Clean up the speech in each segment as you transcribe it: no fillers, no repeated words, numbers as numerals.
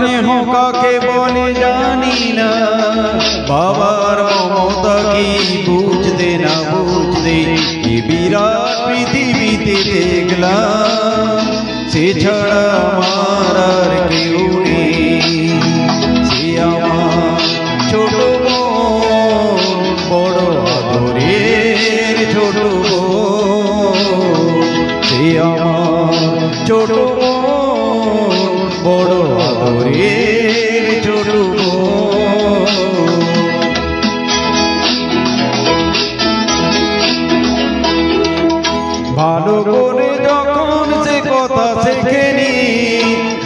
স্নেহ কাকে বলে জানি না, বাবার মমতা কি বুঝতে না বুঝতে এই বিরাট পৃথিবীতে দেখলাম, সে ছাড়া আমার আর কেউ নেই। সে আমার ছোট বোন, বড় আদরের ছোট বোন। সে আমার ছোট বোন, বড় আদরের ছোট বোন। ভালো করে যখন সে কথা শেখেনি,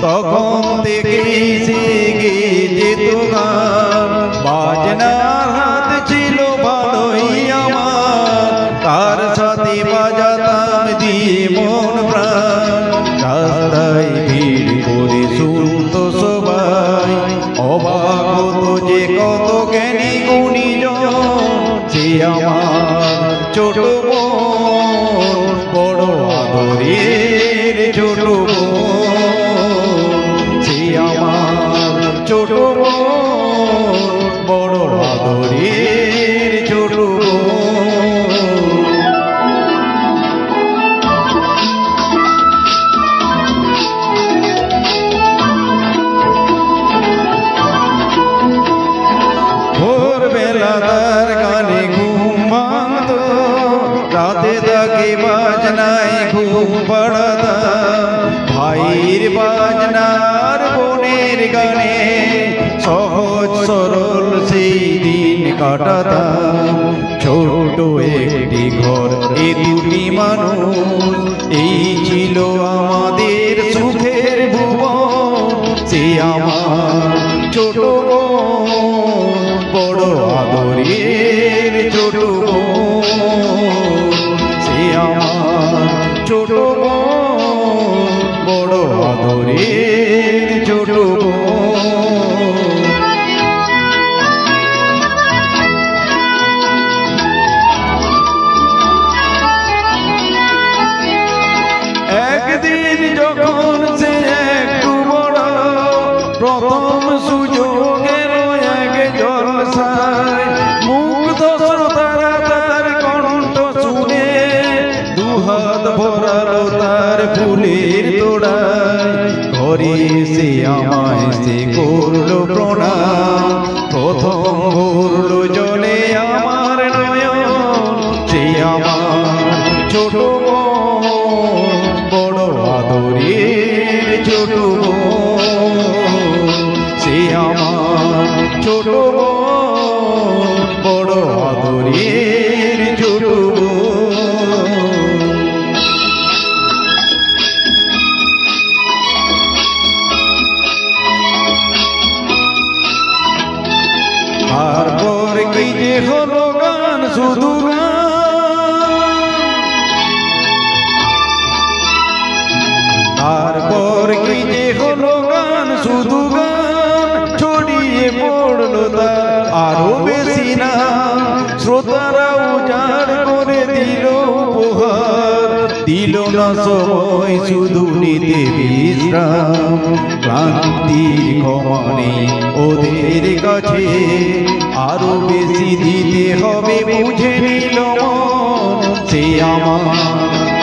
তখন থেকে শিখে যেত গান। বাজনার হাত ছিল ভালোই আমার, তার সাথে বাজাতাম দিয়ে মন প্রাণ। রাস্তায় ভিড় করে শুনত সবাই, অবাক হতো যে কত জ্ঞানী গুণীজন। সে আমার ছোট বোন, বড় আদরের ছোট বোন। সে আমার ছোট বোন, বড় আদরের ছোট বোন। ভোরবেলা তার গানে ঘুম ভাঙত, রাতে তাকে বাজনায় ঘুম পাড়াতাম। ভাইয়ের বাজনার বোনের গানে সহজ সরল সেই দিন কাটাতাম। ছোট একটি ঘর, এ দুটি মানুষ, এই ছিল আমাদের সুখের ভুবন। সে আমার ছোট বোন, বড় আদরের ছোট বোন। সে আমার ছোট বোন, বড় আদরের ছোট বোন। একদিন যখন সে একটু বড়, প্রথম সুযোগ এলো এক জলসায়। মুগ্ধ শ্রোতারা তার কণ্ঠ শুনে দুহাত ভরালো তার ফুলের তোড়ায়। ঘরে এসে আমায় সে করলো প্রণাম, প্রথম ভরলো জলে আমার নয়ন। সে আমার ছোট বোন, বড় আদরের ছোট বোন। সে আমার ছোট বোন, বড় আদরের ছোট বোন। তারপর কি যে হলো গান, শুধু তারপর কি যে হলো গান, শুধু গান। ছড়িয়ে পড়লো তার আরো বেশি নাম। শ্রোতারা উজাড় করে দিল উপহার, দিল না সময় শুধু নিতে বিশ্রাম। ক্লান্তির ক্ষমা নেই ওদের কাছে, আরো বেশি দিতে হবে বুঝে নিল মন। সে আমার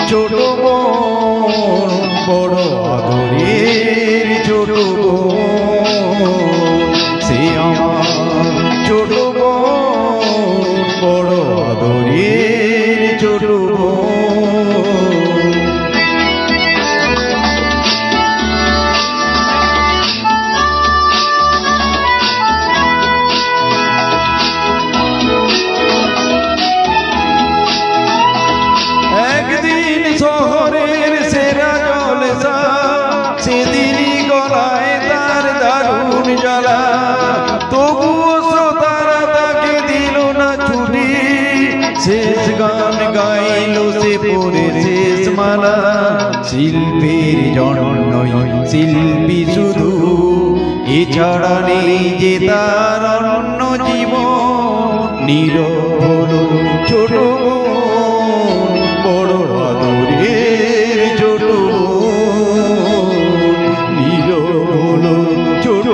ছোট বোন, বড় আদরের ছোট বোন। সে আমার ছোট বোন, বড় আদরের ছোট বোন। একদিন শহরের সেরা জলসা, সেদিনই গলায় তার দারুণ জ্বালা। তবুও শ্রোতারা তাকে দিল না ছুটি, শেষ গান গাইল সে পরে শেষ মালা। শিল্পের জন্যই শিল্পী শুধু, এছাড়া নেই যে তার অন্য জীবন। নীরব হলো ছোট বোন, বড় আদরের ছোট বোন। নীরব হলো ছোট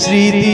স্মৃতি